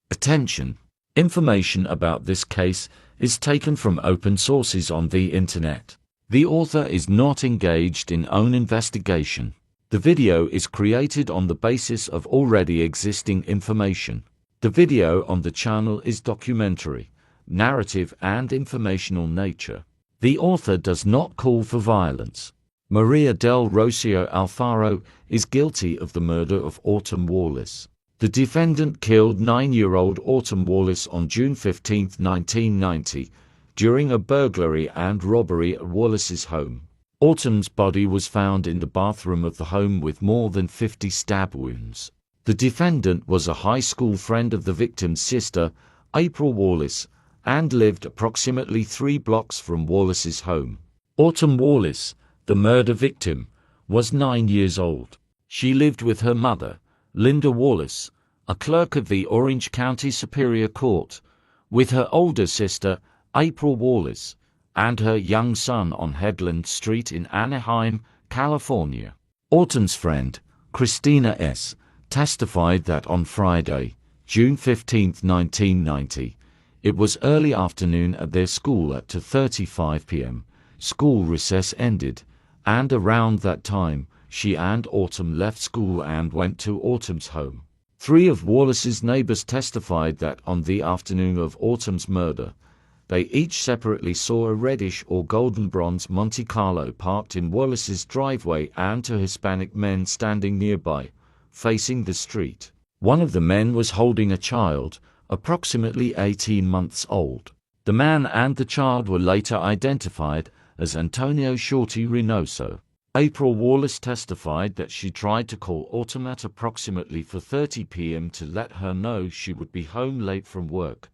Attention! Information about this case is taken from open sources on the internet. The author is not engaged in own investigation. The video is created on the basis of already existing information. The video on the channel is documentary, narrative and informational nature. The author does not call for violence. Maria del Rocio Alfaro is guilty of the murder of Autumn Wallace. The defendant killed 9-year-old Autumn Wallace on June 15, 1990, during a burglary and robbery at Wallace's home. Autumn's body was found in the bathroom of the home with more than 50 stab wounds. The defendant was a high school friend of the victim's sister, April Wallace, and lived approximately 3 blocks from Wallace's home. Autumn Wallace, the murder victim, was 9 years old. She lived with her mother, Linda Wallace, a clerk of the Orange County Superior Court, with her older sister, April Wallace, and her young son on Headland Street in Anaheim, California. Autumn's friend, Christina S., testified that on Friday, June 15, 1990, it was early afternoon at their school at 2:35 p.m. School recess ended, and around that time, she and Autumn left school and went to Autumn's home. 3 of Wallace's neighbors testified that on the afternoon of Autumn's murder, they each separately saw a reddish or golden bronze Monte Carlo parked in Wallace's driveway and 2 Hispanic men standing nearby, facing the street. One of the men was holding a child, approximately 18 months old. The man and the child were later identified as Antonio Shorty Reynoso. April Wallace testified that she tried to call Autumn at approximately 4:30 p.m. to let her know she would be home late from work,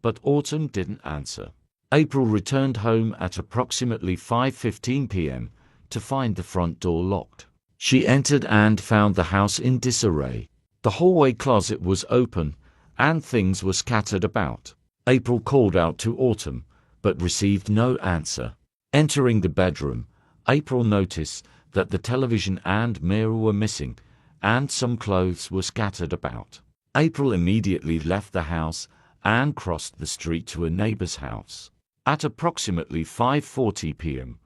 but Autumn didn't answer. April returned home at approximately 5:15 p.m. to find the front door locked. She entered and found the house in disarray. The hallway closet was open, and things were scattered about. April called out to Autumn, but received no answer. Entering the bedroom, April noticed that the television and mirror were missing, and some clothes were scattered about. April immediately left the house and crossed the street to a neighbor's house. At approximately 5:40 p.m.,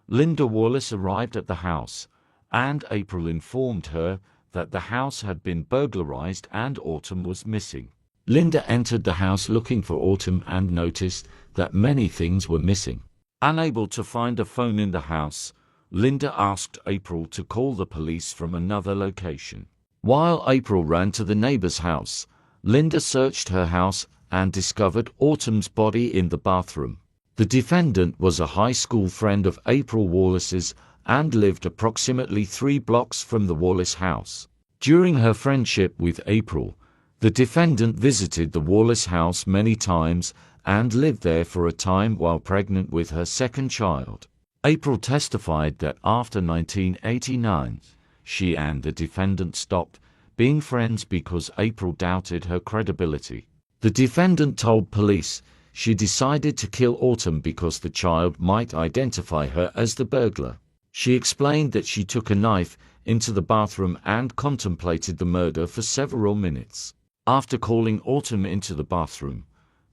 Linda Wallace arrived at the house, and April informed her that the house had been burglarized and Autumn was missing. Linda entered the house looking for Autumn and noticed that many things were missing. Unable to find a phone in the house, Linda asked April to call the police from another location. While April ran to the neighbor's house, Linda searched her house and discovered Autumn's body in the bathroom. The defendant was a high school friend of April Wallace's and lived approximately 3 blocks from the Wallace house. During her friendship with April, the defendant visited the Wallace house many times and lived there for a time while pregnant with her second child. April testified that after 1989, she and the defendant stopped being friends because April doubted her credibility. The defendant told police she decided to kill Autumn because the child might identify her as the burglar. She explained that she took a knife into the bathroom and contemplated the murder for several minutes. After calling Autumn into the bathroom,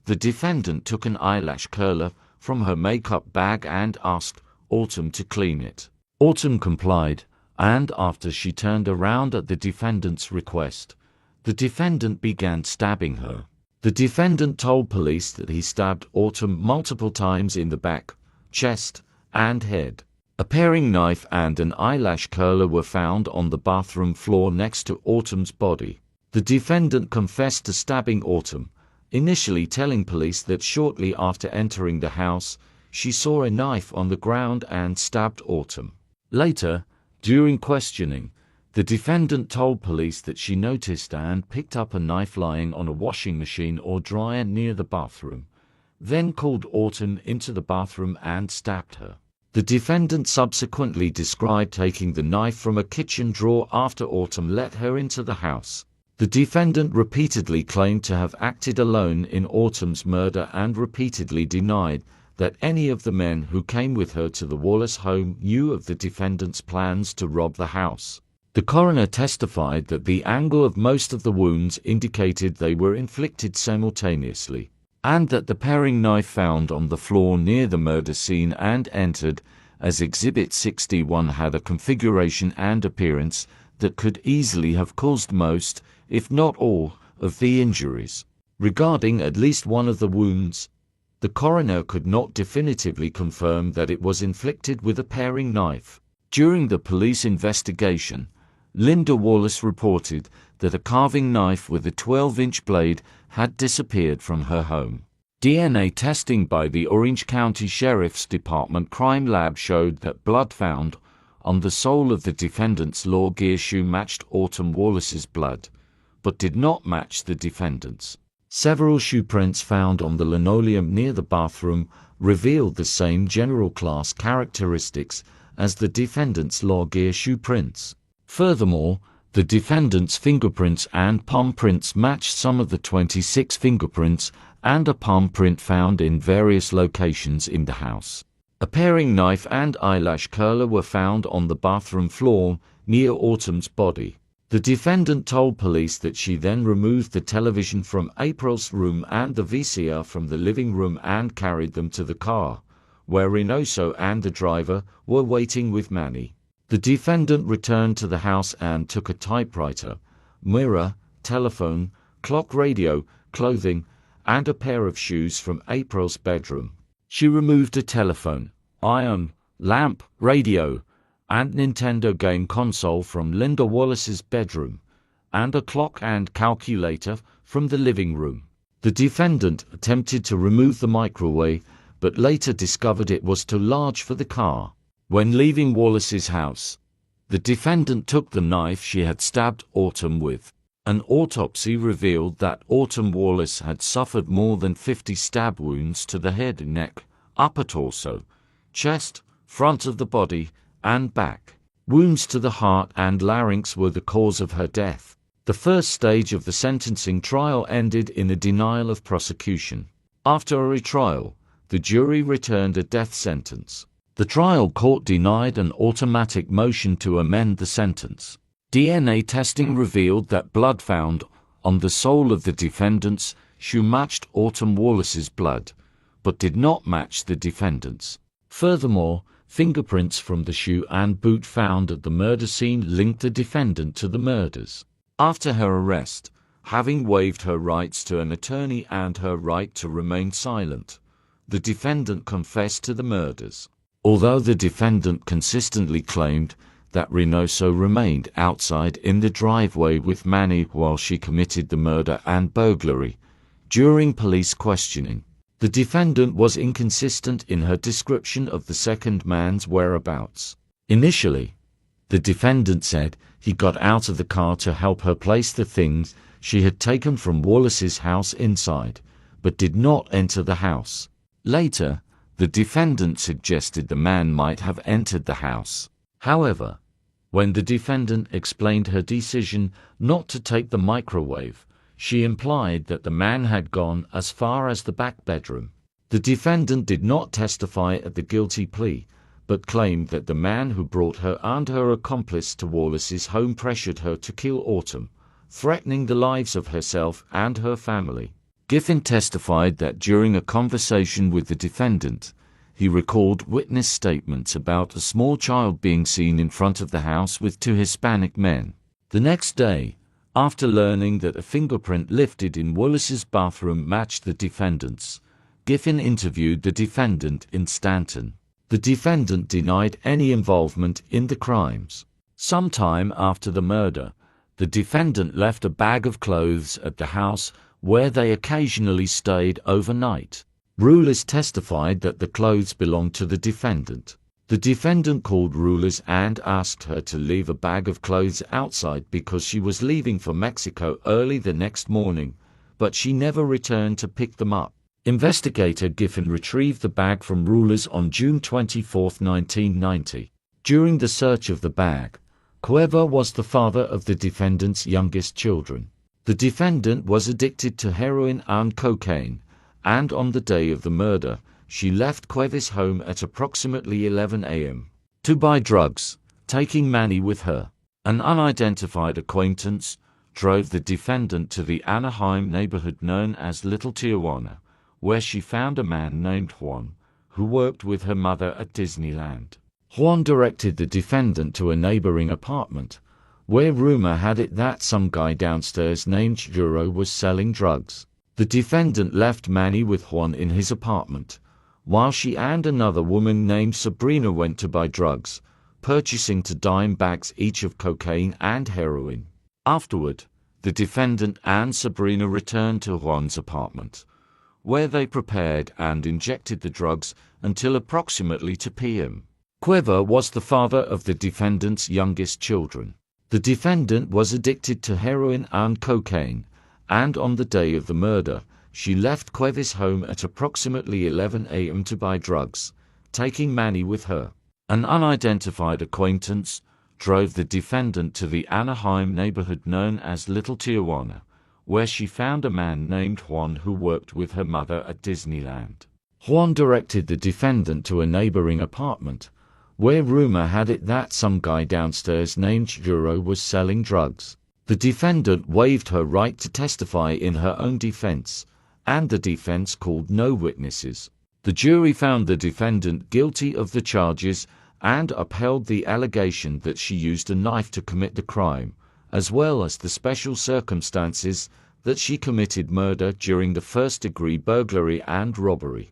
the defendant took an eyelash curler from her makeup bag and asked Autumn to clean it. Autumn complied, and after she turned around at the defendant's request, the defendant began stabbing her. The defendant told police that he stabbed Autumn multiple times in the back, chest, and head. A paring knife and an eyelash curler were found on the bathroom floor next to Autumn's body. The defendant confessed to stabbing Autumn, initially telling police that shortly after entering the house, she saw a knife on the ground and stabbed Autumn. Later, during questioning, the defendant told police that she noticed and picked up a knife lying on a washing machine or dryer near the bathroom, then called Autumn into the bathroom and stabbed her. The defendant subsequently described taking the knife from a kitchen drawer after Autumn let her into the house. The defendant repeatedly claimed to have acted alone in Autumn's murder and repeatedly denied that any of the men who came with her to the Wallace home knew of the defendant's plans to rob the house. The coroner testified that the angle of most of the wounds indicated they were inflicted simultaneously, and that the paring knife found on the floor near the murder scene and entered as Exhibit 61 had a configuration and appearance that could easily have caused most, if not all, of the injuries. Regarding at least one of the wounds, the coroner could not definitively confirm that it was inflicted with a paring knife. During the police investigation, Linda Wallace reported that a carving knife with a 12-inch blade had disappeared from her home. DNA testing by the Orange County Sheriff's Department Crime Lab showed that blood found on the sole of the defendant's Law Gear shoe matched Autumn Wallace's blood, but did not match the defendant's. Several shoe prints found on the linoleum near the bathroom revealed the same general class characteristics as the defendant's Law Gear shoe prints. Furthermore, the defendant's fingerprints and palm prints matched some of the 26 fingerprints and a palm print found in various locations in the house. A paring knife and eyelash curler were found on the bathroom floor near Autumn's body. The defendant told police that she then removed the television from April's room and the VCR from the living room and carried them to the car, where Reynoso and the driver were waiting with Manny. The defendant returned to the house and took a typewriter, mirror, telephone, clock, radio, clothing, and a pair of shoes from April's bedroom. She removed a telephone, iron, lamp, radio, and Nintendo game console from Linda Wallace's bedroom, and a clock and calculator from the living room. The defendant attempted to remove the microwave, but later discovered it was too large for the car. When leaving Wallace's house, the defendant took the knife she had stabbed Autumn with. An autopsy revealed that Autumn Wallace had suffered more than 50 stab wounds to the head, neck, upper torso, chest, front of the body, and back. Wounds to the heart and larynx were the cause of her death. The first stage of the sentencing trial ended in a denial of prosecution. After a retrial, the jury returned a death sentence. The trial court denied an automatic motion to amend the sentence. DNA testing revealed that blood found on the sole of the defendant's shoe matched Autumn Wallace's blood, but did not match the defendant's. Furthermore, fingerprints from the shoe and boot found at the murder scene linked the defendant to the murders. After her arrest, having waived her rights to an attorney and her right to remain silent, the defendant confessed to the murders. Although the defendant consistently claimed that Reynoso remained outside in the driveway with Manny while she committed the murder and burglary, during police questioning, the defendant was inconsistent in her description of the second man's whereabouts. Initially, the defendant said he got out of the car to help her place the things she had taken from Wallace's house inside, but did not enter the house. Later, the defendant suggested the man might have entered the house. However, when the defendant explained her decision not to take the microwave, she implied that the man had gone as far as the back bedroom. The defendant did not testify at the guilty plea, but claimed that the man who brought her and her accomplice to Wallace's home pressured her to kill Autumn, threatening the lives of herself and her family. Giffen testified that during a conversation with the defendant, he recalled witness statements about a small child being seen in front of the house with two Hispanic men. The next day, after learning that a fingerprint lifted in Wallace's bathroom matched the defendant's, Giffen interviewed the defendant in Stanton. The defendant denied any involvement in the crimes. Sometime after the murder, the defendant left a bag of clothes at the house where they occasionally stayed overnight. Rulers testified that the clothes belonged to the defendant. The defendant called Rulers and asked her to leave a bag of clothes outside because she was leaving for Mexico early the next morning, but she never returned to pick them up. Investigator Giffen retrieved the bag from Rulers on June 24, 1990. During the search of the bag, Cueva was the father of the defendant's youngest children. The defendant was addicted to heroin and cocaine, and on the day of the murder, she left Cueva's home at approximately 11 a.m. to buy drugs, taking Manny with her. An unidentified acquaintance drove the defendant to the Anaheim neighborhood known as Little Tijuana, where she found a man named Juan, who worked with her mother at Disneyland. Juan directed the defendant to a neighboring apartment, where rumor had it that some guy downstairs named Juro was selling drugs. The defendant left Manny with Juan in his apartment, while she and another woman named Sabrina went to buy drugs, purchasing 2 dime bags each of cocaine and heroin. Afterward, the defendant and Sabrina returned to Juan's apartment, where they prepared and injected the drugs until approximately 2 p.m. Cueva was the father of the defendant's youngest children. The defendant was addicted to heroin and cocaine, and on the day of the murder, she left Cueva's home at approximately 11 a.m. to buy drugs, taking Manny with her. An unidentified acquaintance drove the defendant to the Anaheim neighborhood known as Little Tijuana, where she found a man named Juan who worked with her mother at Disneyland. Juan directed the defendant to a neighboring apartment, where rumor had it that some guy downstairs named Juro was selling drugs. The defendant waived her right to testify in her own defense, and the defense called no witnesses. The jury found the defendant guilty of the charges and upheld the allegation that she used a knife to commit the crime, as well as the special circumstances that she committed murder during the first-degree burglary and robbery.